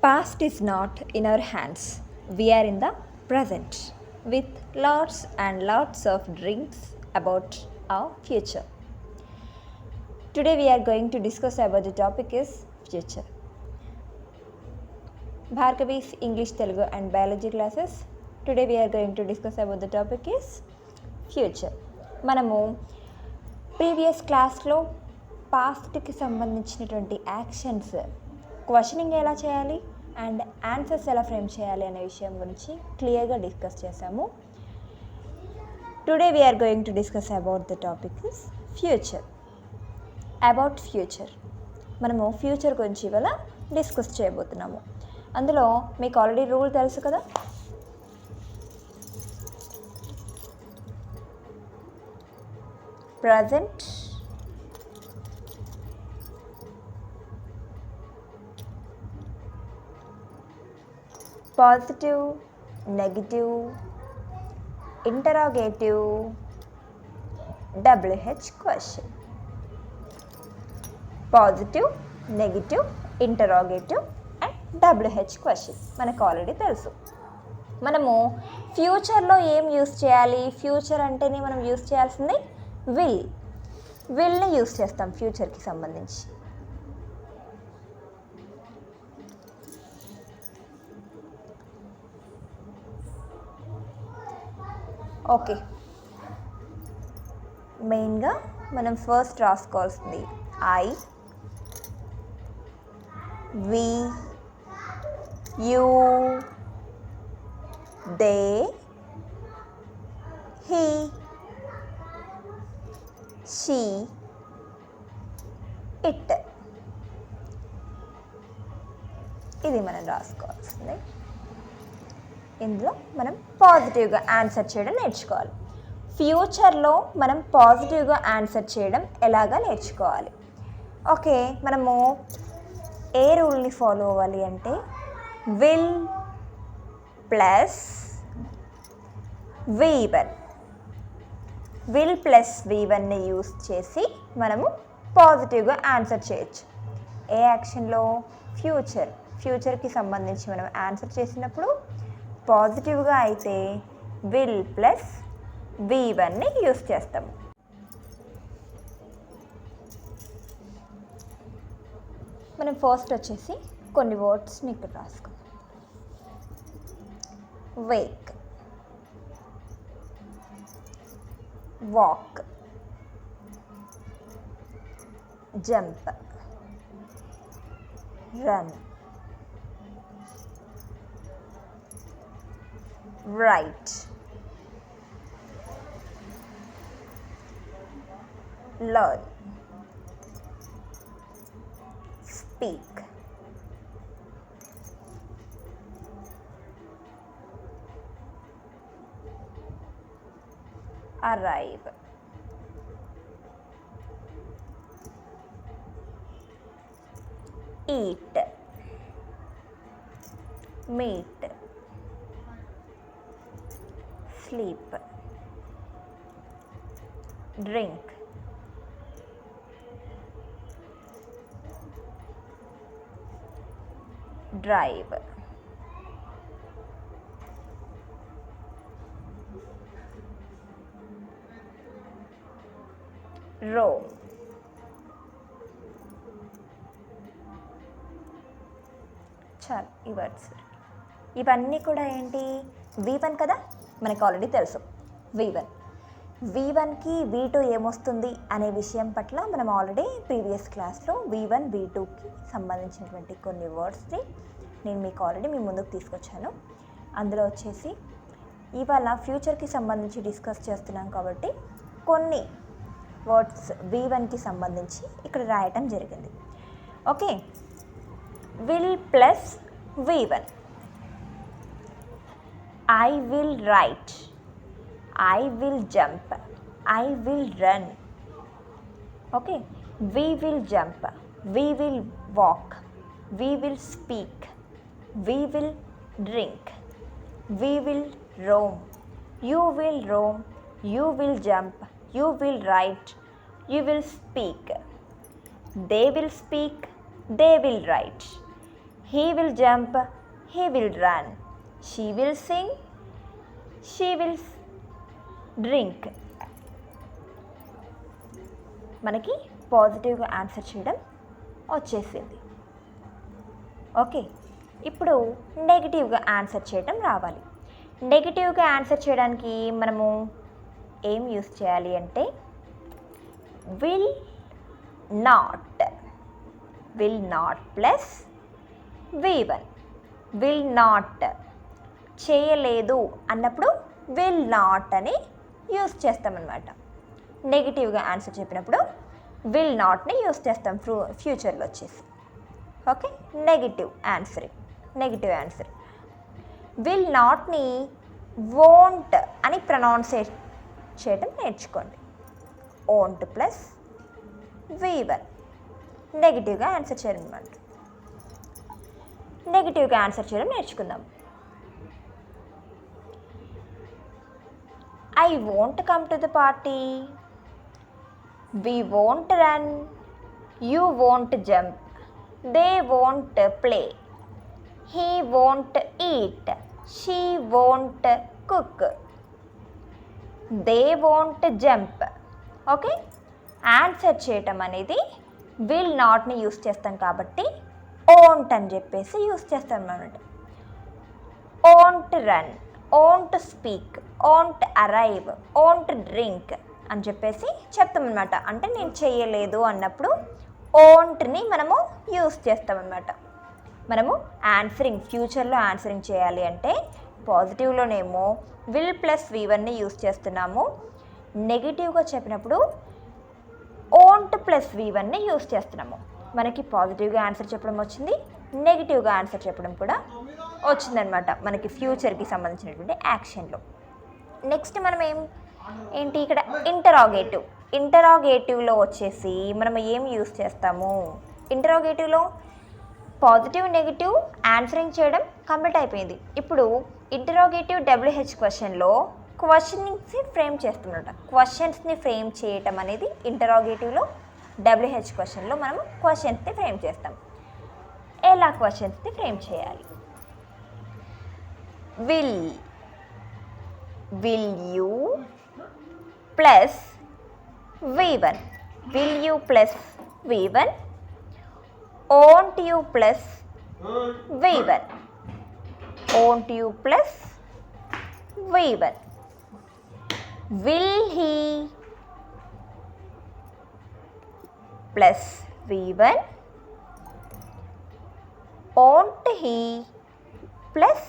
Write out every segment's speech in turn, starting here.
Past is not in our hands. We are in the present with lots and lots of dreams about our future. Today we are going to discuss about the topic is future. Bhargavi's English, Telugu and Biology classes. Today we are going to discuss about the topic is future. మనము previous క్లాస్లో పాస్ట్కి సంబంధించినటువంటి actions questioning ఎలా చేయాలి and answers ఎలా frame చేయాలి అనే విషయం గురించి క్లియర్గా డిస్కస్ చేసాము. Today we are going to discuss about the topic is future. About future మనము ఫ్యూచర్ గురించి ఇవాళ డిస్కస్ చేయబోతున్నాము. అందులో మీకు ఆల్రెడీ రూల్ తెలుసు కదా, present, positive, negative, interrogative, WH question. Positive, negative, interrogative and WH question మనకు ఆల్రెడీ తెలుసు. మనము ఫ్యూచర్లో ఏం యూస్ చేయాలి? ఫ్యూచర్ అంటేనే మనం యూస్ చేయాల్సింది విల్ని యూస్ చేస్తాం ఫ్యూచర్కి సంబంధించి. ఓకే, మెయిన్గా మనం ఫస్ట్ రాసుకోవాల్సింది I, we, you, they, he, she, it. ఇది మనం రాసుకోవాల్సింది. ఇందులో మనం పాజిటివ్గా ఆన్సర్ చేయడం నేర్చుకోవాలి. ఫ్యూచర్లో మనం పాజిటివ్గా ఆన్సర్ చేయడం ఎలాగా నేర్చుకోవాలి. ఓకే, మనము ఏ రూల్ని ఫాలో అవ్వాలి అంటే will plus V1, will plus V1ని యూస్ చేసి మనము పాజిటివ్గా ఆన్సర్ చేయొచ్చు. ఏ యాక్షన్లో? ఫ్యూచర్కి సంబంధించి మనం ఆన్సర్ చేసినప్పుడు పాజిటివ్గా అయితే విల్ ప్లస్ V1ని యూస్ చేస్తాము. మనం ఫస్ట్ వచ్చేసి కొన్ని వర్డ్స్ని ఇక్కడ రాసుకుందాం. Wake, walk, jump, run, write, learn, speak, arrive, eat, meet, sleep, drink, drive, roam, చాలు. ఈ వర్డ్స్ ఇవన్నీ కూడా ఏంటి? V1 కదా, మనకు ఆల్రెడీ తెలుసు. V1కి V2 ఏమొస్తుంది అనే విషయం పట్ల మనం ఆల్రెడీ ప్రీవియస్ క్లాస్లో V1, V2కి సంబంధించినటువంటి కొన్ని వర్డ్స్ని నేను మీకు ఆల్రెడీ మీ ముందుకు తీసుకొచ్చాను. అందులో వచ్చేసి ఇవాళ ఫ్యూచర్కి సంబంధించి డిస్కస్ చేస్తున్నాం కాబట్టి కొన్ని వర్డ్స్ V1కి సంబంధించి ఇక్కడ రాయటం జరిగింది. Okay, will plus V1. I will write, I will jump, I will run. Okay, we will jump, we will walk, we will speak, we will drink, we will roam, you will roam, you will jump, you will write, you will speak, they will speak, they will write, he will jump, he will run, she will sing, she will drink. మనకి పాజిటివ్గా answer చేయడం వచ్చేసింది. Okay, ఇప్పుడు నెగిటివ్గా answer చేయడం రావాలి. నెగిటివ్గా answer చేయడానికి మనము ఏం యూస్ చేయాలి అంటే will not plus V1. Will not చేయలేదు అన్నప్పుడు విల్ నాట్ అని యూస్ చేస్తామన్నమాట. నెగిటివ్గా ఆన్సర్ చెప్పినప్పుడు విల్ నాట్ని యూస్ చేస్తాం ఫ్యూచర్లో వచ్చేసి. Okay, negative answer. విల్ నాట్ని వోంట్ అని ప్రొనౌన్సియేట్ చేయడం నేర్చుకోండి. ఓంట్ ప్లస్ V1 నెగిటివ్గా ఆన్సర్ చేయడం అన్నమాట. నెగిటివ్గా ఆన్సర్ చేయడం నేర్చుకుందాం. I won't come to the party. We won't run. You won't jump. They won't play. He won't eat. She won't cook. They won't jump. Okay, answer చేయటం అనేది will నాట్ని use చేస్తాం కాబట్టి ఓంట్ అని చెప్పేసి యూస్ చేస్తాం అన్నమాట. Won't run, won't speak, won't arrive, won't drink అని చెప్పేసి చెప్తామన్నమాట. అంటే నేను చేయలేదు అన్నప్పుడు ఓంట్ని మనము యూస్ చేస్తామన్నమాట. మనము ఆన్సరింగ్ ఫ్యూచర్లో ఆన్సరింగ్ చేయాలి అంటే పాజిటివ్లోనేమో విల్ ప్లస్ V1ని యూస్ చేస్తున్నాము. నెగిటివ్గా చెప్పినప్పుడు ఓంట్ ప్లస్ V1ని యూస్ చేస్తున్నాము. మనకి పాజిటివ్గా ఆన్సర్ చెప్పడం వచ్చింది, నెగిటివ్గా ఆన్సర్ చెప్పడం కూడా వచ్చిందనమాట మనకి ఫ్యూచర్కి సంబంధించినటువంటి యాక్షన్లో. నెక్స్ట్ మనం ఏంటి ఇక్కడ ఇంటరాగేటివ్లో వచ్చేసి మనం ఏం యూస్ చేస్తాము? ఇంటరాగేటివ్లో పాజిటివ్ నెగిటివ్ ఆన్సరింగ్ చేయడం కంప్లీట్ అయిపోయింది. ఇప్పుడు ఇంటరాగేటివ్ WH క్వశ్చన్లో క్వశ్చనింగ్స్ని ఫ్రేమ్ చేస్తున్నట. క్వశ్చన్స్ని ఫ్రేమ్ చేయటం అనేది ఇంటరాగేటివ్లో WH క్వశ్చన్లో మనము క్వశ్చన్స్ని ఫ్రేమ్ చేస్తాం. ఎలా క్వశ్చన్స్ని ఫ్రేమ్ చేయాలి? Will you plus V1, will you plus V1, won't you plus V1, won't you plus V1, will he plus V1, won't he plus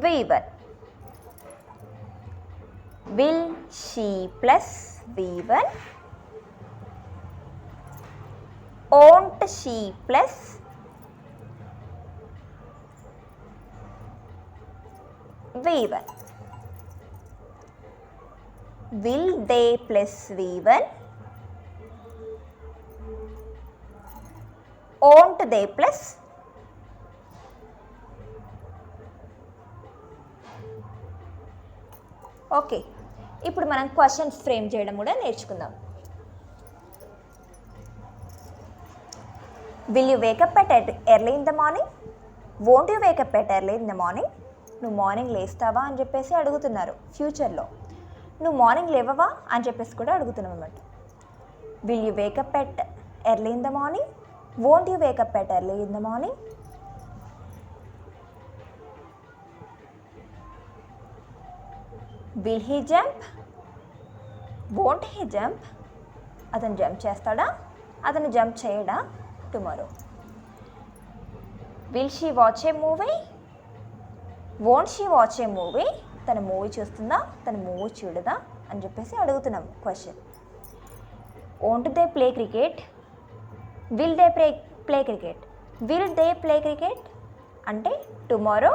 V1, will she plus V1, won't she plus V1, will they plus V1, won't they plus okay. ఇప్పుడు మనం questions frame చేయడం కూడా నేర్చుకుందాం. Will you wake up at early in the morning? Won't you wake up at early in the morning? నువ్వు morning లేస్తావా అని చెప్పేసి అడుగుతున్నారు ఫ్యూచర్లో. నువ్వు మార్నింగ్ లేవవా అని చెప్పేసి కూడా అడుగుతున్నాం అన్నమాట. Will you wake up at early in the morning? Won't you wake up at early in the morning? Will he jump? Won't he jump? అతను జంప్ చేస్తాడా? అతను జంప్ చేయడా tomorrow? Will she watch a movie? Won't she watch a movie? తను movie చూస్తుందా? తను movie చూడదా అని చెప్పేసి అడుగుతున్నాం question. Won't they play cricket? Will they play cricket? Will they play cricket అంటే టుమారో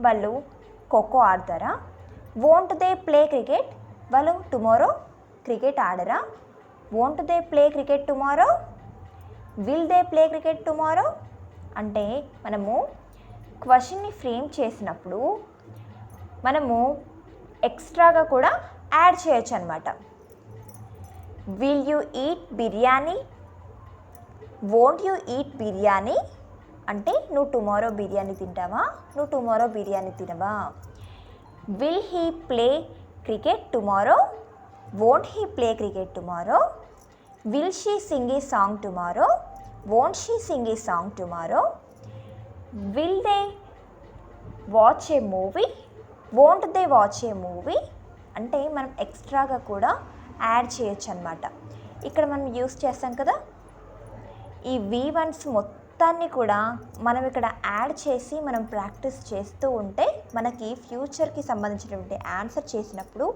వాళ్ళు ఖోఖో ఆడతారా? Won't they play cricket? వాళ్ళు టుమారో క్రికెట్ ఆడరా? Won't they play cricket tomorrow? Will they play cricket tomorrow? అంటే మనము క్వశ్చన్ని ఫ్రేమ్ చేసినప్పుడు మనము ఎక్స్ట్రాగా కూడా యాడ్ చేయొచ్చు అనమాట. Will you eat biryani? Won't you eat biryani? అంటే నువ్వు టుమారో బిర్యానీ తింటావా, నువ్వు టుమారో బిర్యానీ తినవా. Will he play cricket tomorrow, won't he play cricket tomorrow. Will she sing A song tomorrow, won't she sing A song tomorrow. Will they watch a movie, won't they watch a movie. అంటే మనం ఎక్స్ట్రాగా కూడా add చేయొచ్చు అనమాట. ఇక్కడ మనం use చేస్తాం కదా, ఈ V1s మొత్తాన్ని కూడా మనం ఇక్కడ యాడ్ చేసి మనం ప్రాక్టీస్ చేస్తూ ఉంటే మనకి ఫ్యూచర్కి సంబంధించినటువంటి ఆన్సర్ చేసినప్పుడు,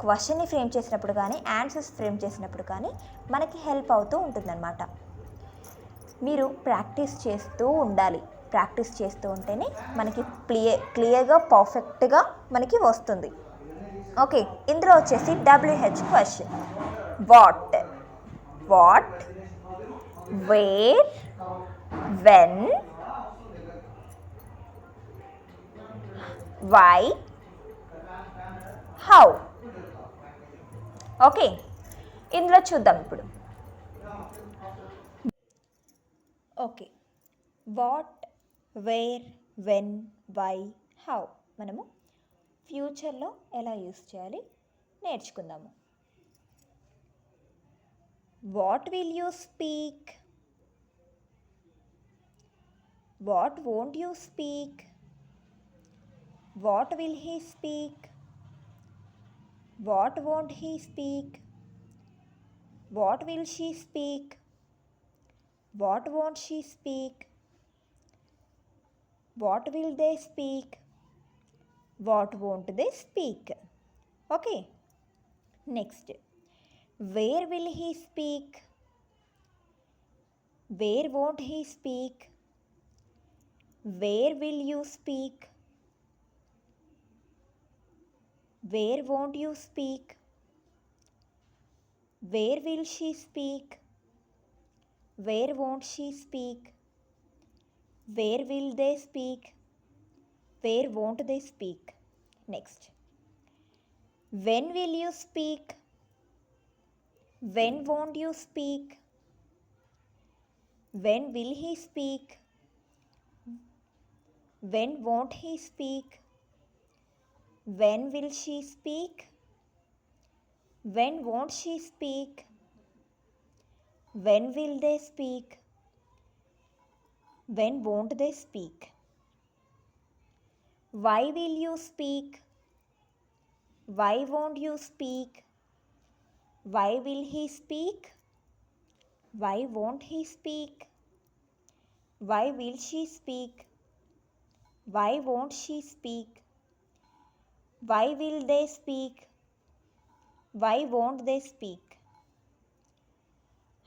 క్వశ్చన్ని ఫ్రేమ్ చేసినప్పుడు కానీ, ఆన్సర్స్ ఫ్రేమ్ చేసినప్పుడు కానీ మనకి హెల్ప్ అవుతూ ఉంటుందన్నమాట. మీరు ప్రాక్టీస్ చేస్తూ ఉండాలి. ప్రాక్టీస్ చేస్తూ ఉంటేనే మనకి క్లియర్గా పర్ఫెక్ట్గా మనకి వస్తుంది. ఓకే, ఇందులో వచ్చేసి WH question. What, where, when, why, how. Okay, ఇందులో చూద్దాం ఇప్పుడు. Okay, what, where, when, why, how మనము ఫ్యూచర్లో ఎలా యూస్ చేయాలి నేర్చుకుందాము. What will you speak, what won't you speak, what will he speak, what won't he speak, what will she speak, what won't she speak, what will they speak, what won't they speak. Okay, next where will he speak, where won't he speak, where will you speak, where won't you speak, where will she speak, where won't she speak, where will they speak, where won't they speak. Next when will you speak, when won't you speak, when will he speak, when won't he speak, when will she speak, when won't she speak, when will they speak, when won't they speak. Why will you speak, why won't you speak, why will he speak, why won't he speak, why will she speak, why won't she speak, why will they speak, why won't they speak.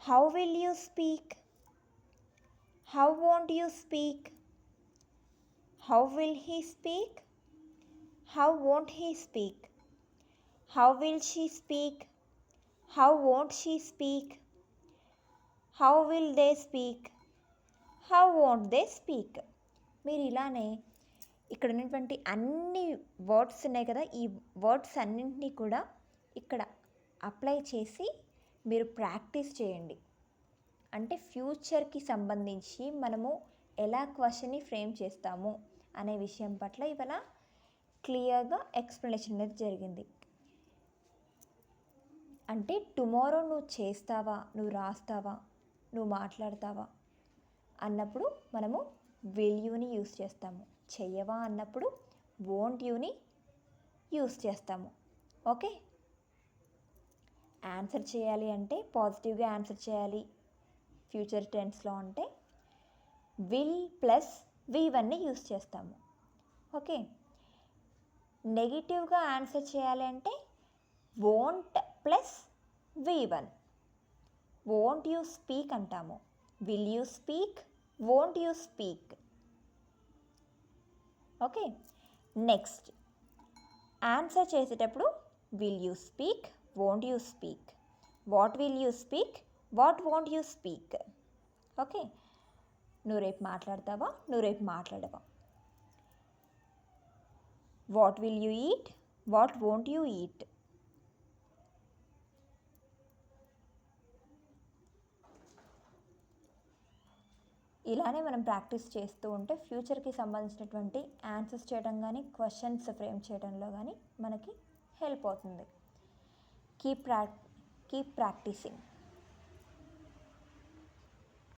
How will you speak, how won't you speak, how will he speak, how won't he speak, how will she speak, how won't she speak, how will they speak, how won't they speak. మీరు ఇలానే ఇక్కడ ఉన్నటువంటి అన్ని words ఉన్నాయి కదా, ఈ words అన్నింటినీ కూడా ఇక్కడ అప్లై చేసి మీరు ప్రాక్టీస్ చేయండి. అంటే ఫ్యూచర్కి సంబంధించి మనము ఎలా క్వశ్చన్ని ఫ్రేమ్ చేస్తాము అనే విషయం పట్ల ఇవాళ క్లియర్గా ఎక్స్ప్లెనేషన్ అనేది జరిగింది. అంటే టుమారో నువ్వు చేస్తావా, నువ్వు రాస్తావా, నువ్వు మాట్లాడతావా అన్నప్పుడు మనము విల్ యూని యూస్ చేస్తాము. చెయ్యవా అన్నప్పుడు వోంట్ యూని యూస్ చేస్తాము. ఓకే, ఆన్సర్ చేయాలి అంటే పాజిటివ్గా ఆన్సర్ చేయాలి. ఫ్యూచర్ టెన్స్లో అంటే విల్ ప్లస్ V1ని యూస్ చేస్తాము. ఓకే, నెగిటివ్గా ఆన్సర్ చేయాలి అంటే won't plus V1. Won't you speak అంటాము. Will you speak, won't you speak. Okay, next answer చేసేటప్పుడు will you speak, won't you speak, what will you speak, what won't you speak. Okay, నువ్వు రేపు మాట్లాడతావా, నువ్వు రేపు మాట్లాడవా. What will you eat, what won't you eat. ఇలానే మనం practice చేస్తూ ఉంటే ఫ్యూచర్కి సంబంధించినటువంటి ఆన్సర్స్ చేయడం కానీ క్వశ్చన్స్ ఫ్రేమ్ చేయడంలో కానీ మనకి హెల్ప్ అవుతుంది. Keep practising.